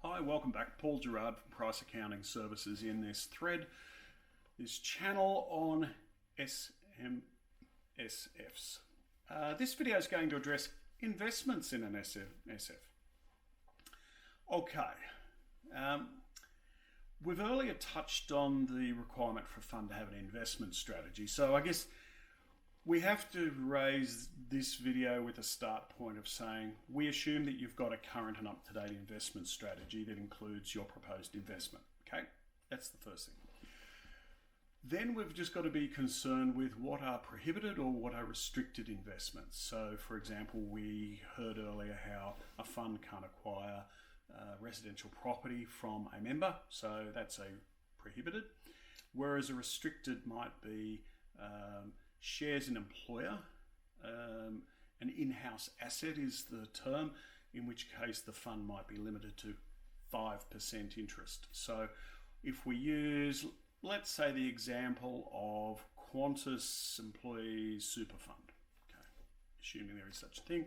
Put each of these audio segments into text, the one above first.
Hi, welcome back. Paul Gerard from Price Accounting Services in this thread, this channel on SMSFs. This video is going to address investments in an SMSF. Okay, we've earlier touched on the requirement for a fund to have an investment strategy, so I guess we have to raise this video with a start point of saying we assume that you've got a current and up-to-date investment strategy that includes your proposed investment. Okay, that's the first thing. Then we've just got to be concerned with what are prohibited or what are restricted investments. So, for example, we heard earlier how a fund can't acquire residential property from a member, so that's a prohibited. Whereas a restricted might be shares in employer, an in-house asset is the term, in which case the fund might be limited to 5% interest. So if we use, let's say, the example of Qantas Employees Super Fund, okay, assuming there is such a thing,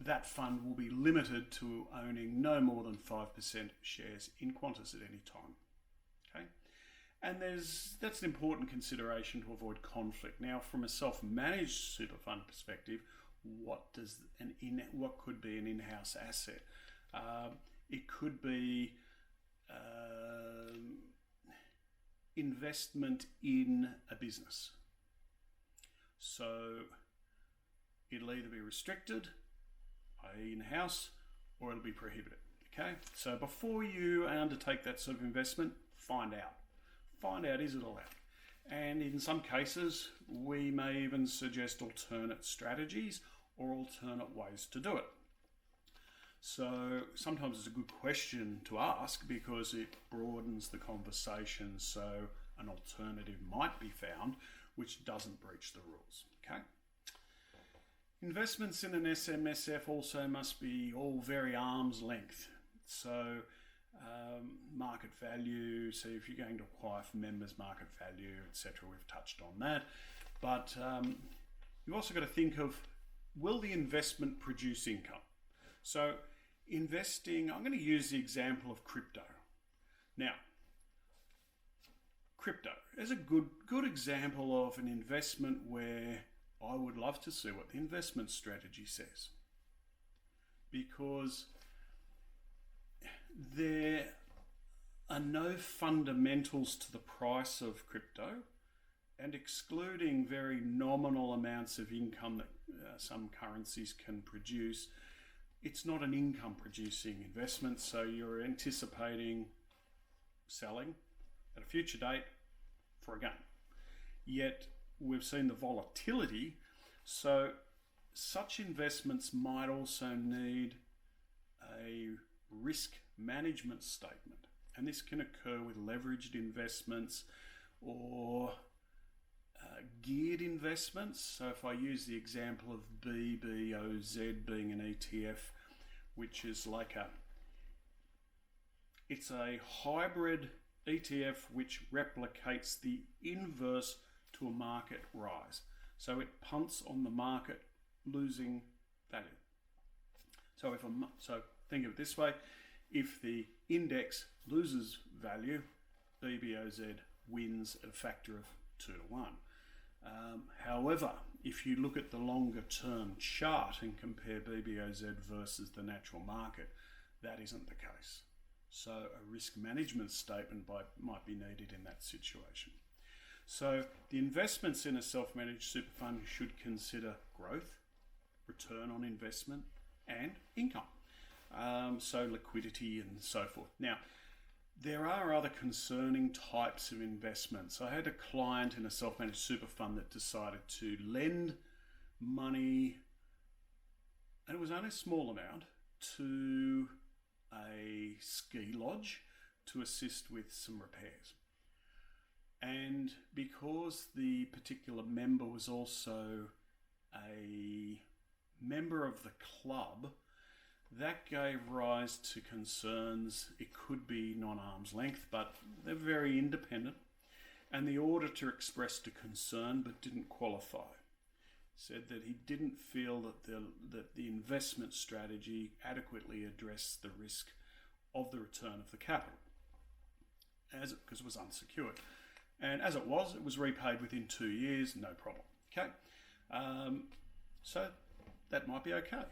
that fund will be limited to owning no more than 5% shares in Qantas at any time. Okay. And that's an important consideration to avoid conflict. Now, from a self-managed super fund perspective, what could be an in-house asset? It could be investment in a business. So it'll either be restricted, i.e. in-house, or it'll be prohibited. Okay. So before you undertake that sort of investment, find out. Is it allowed? And in some cases, we may even suggest alternate strategies or alternate ways to do it. So sometimes it's a good question to ask because it broadens the conversation, so an alternative might be found which doesn't breach the rules. Okay. Investments in an SMSF also must be all very arm's length. So market value, so if you're going to acquire for members, market value, etc., we've touched on that. But you've also got to think of, will the investment produce income? So investing, I'm going to use the example of crypto. Now, crypto is a good example of an investment where I would love to see what the investment strategy says, because there are no fundamentals to the price of crypto, and excluding very nominal amounts of income that some currencies can produce, it's not an income producing investment, so you're anticipating selling at a future date for a gain. Yet we've seen the volatility, so such investments might also need a risk management statement, and this can occur with leveraged investments or geared investments. So if I use the example of BBOZ being an ETF, which is it's a hybrid ETF which replicates the inverse to a market rise. So it punts on the market losing value. So think of it this way: if the index loses value, BBOZ wins at a factor of 2 to 1. However, if you look at the longer term chart and compare BBOZ versus the natural market, that isn't the case. So a risk management statement might be needed in that situation. So the investments in a self-managed super fund should consider growth, return on investment, and income. So liquidity and so forth. Now, there are other concerning types of investments. I had a client in a self-managed super fund that decided to lend money, and it was only a small amount, to a ski lodge to assist with some repairs. And because the particular member was also a member of the club, that gave rise to concerns. It could be non-arm's length, but they're very independent. And the auditor expressed a concern but didn't qualify. Said that he didn't feel that the investment strategy adequately addressed the risk of the return of the capital, because it was unsecured. And as it was repaid within 2 years, no problem. Okay, so that might be okay.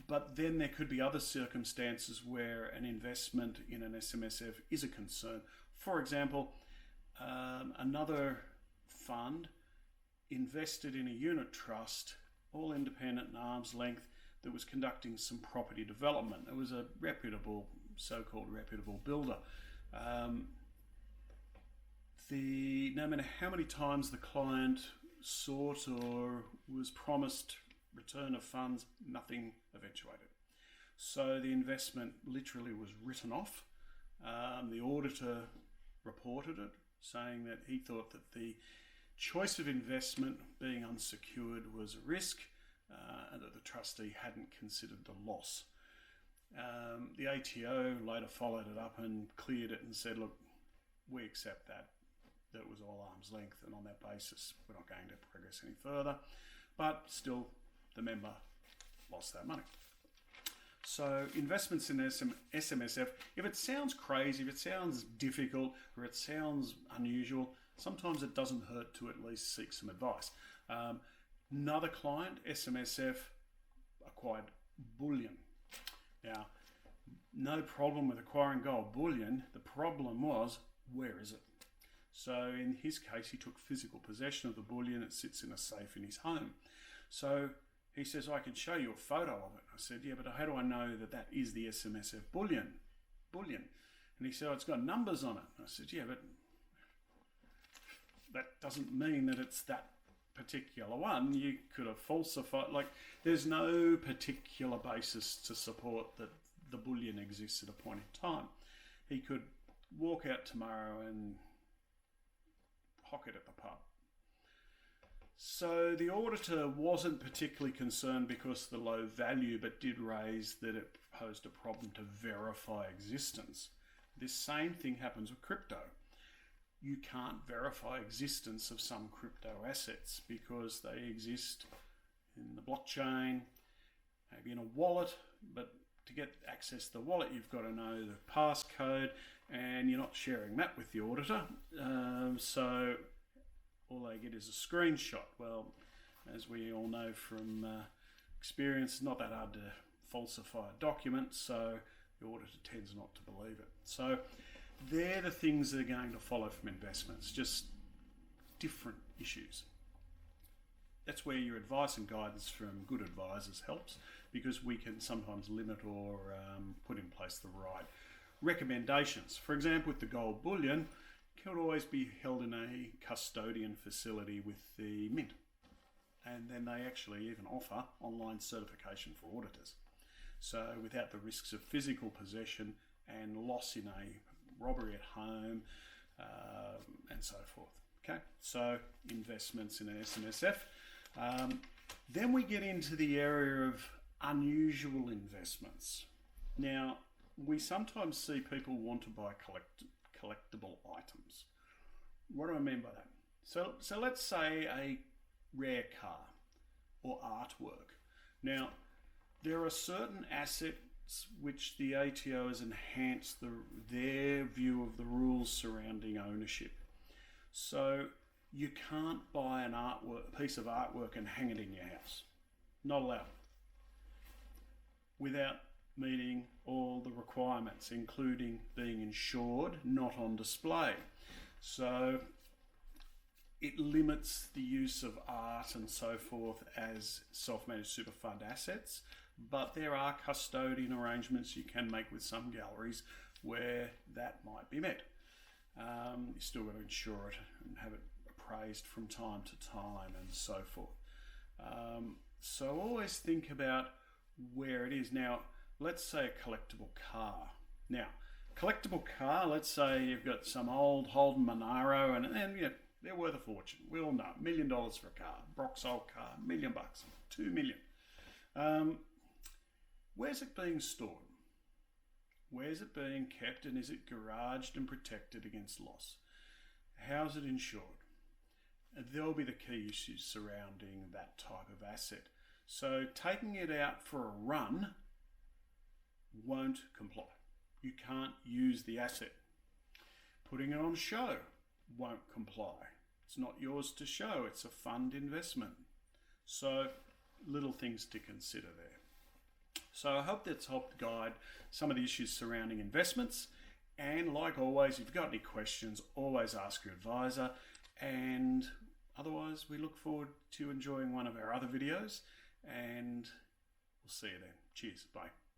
But then there could be other circumstances where an investment in an SMSF is a concern. For example, another fund invested in a unit trust, all independent and arm's length, that was conducting some property development. It was a reputable, so-called reputable builder. No matter how many times the client sought or was promised return of funds, nothing eventuated. So the investment literally was written off. The auditor reported it, saying that he thought that the choice of investment being unsecured was a risk, and that the trustee hadn't considered the loss. The ATO later followed it up and cleared it and said, look, we accept that it was all arm's length, and on that basis we're not going to progress any further, but still the member lost that money. So investments in SMSF, if it sounds crazy, if it sounds difficult, or it sounds unusual, sometimes it doesn't hurt to at least seek some advice. Another client, SMSF, acquired bullion. Now, no problem with acquiring gold bullion. The problem was, where is it? So in his case, he took physical possession of the bullion. It sits in a safe in his home. So he says, I can show you a photo of it. I said, yeah, but how do I know that that is the SMSF bullion? And he said, oh, it's got numbers on it. I said, yeah, but that doesn't mean that it's that particular one. You could have falsified, like there's no particular basis to support that the bullion exists at a point in time. He could walk out tomorrow and hock it at the pub. So the auditor wasn't particularly concerned because of the low value, but did raise that it posed a problem to verify existence. This same thing happens with crypto. You can't verify existence of some crypto assets because they exist in the blockchain, maybe in a wallet, but to get access to the wallet, you've got to know the passcode, and you're not sharing that with the auditor. So all they get is a screenshot. Well, as we all know from experience, it's not that hard to falsify a document, so the auditor tends not to believe it. So they're the things that are going to follow from investments, just different issues. That's where your advice and guidance from good advisors helps, because we can sometimes limit or put in place the right recommendations. For example, with the gold bullion, it can always be held in a custodian facility with the mint. And then they actually even offer online certification for auditors. So without the risks of physical possession and loss in a robbery at home, and so forth. Okay, so investments in an SMSF. Then we get into the area of unusual investments. Now, we sometimes see people want to buy collectible items. What do I mean by that? So let's say a rare car or artwork. Now, there are certain assets which the ATO has enhanced their view of the rules surrounding ownership. So you can't buy a piece of artwork and hang it in your house. Not allowed. Without meeting all the requirements, including being insured, not on display. So it limits the use of art and so forth as self-managed super fund assets, but there are custodian arrangements you can make with some galleries where that might be met. You still got to insure it and have it appraised from time to time and so forth. So always think about where it is. Now, let's say a collectible car. Now, collectible car, let's say you've got some old Holden Monaro and you know, they're worth a fortune. We all know, $1 million for a car. Vauxhall car, $1 million, $2 million. Where's it being stored? Where's it being kept, and is it garaged and protected against loss? How's it insured? And there'll be the key issues surrounding that type of asset. So taking it out for a run won't comply. You can't use the asset. Putting it on show won't comply. It's not yours to show, it's a fund investment. So little things to consider there. So I hope that's helped guide some of the issues surrounding investments. And like always, if you've got any questions, always ask your advisor. And otherwise, we look forward to enjoying one of our other videos, and we'll see you then. Cheers. Bye.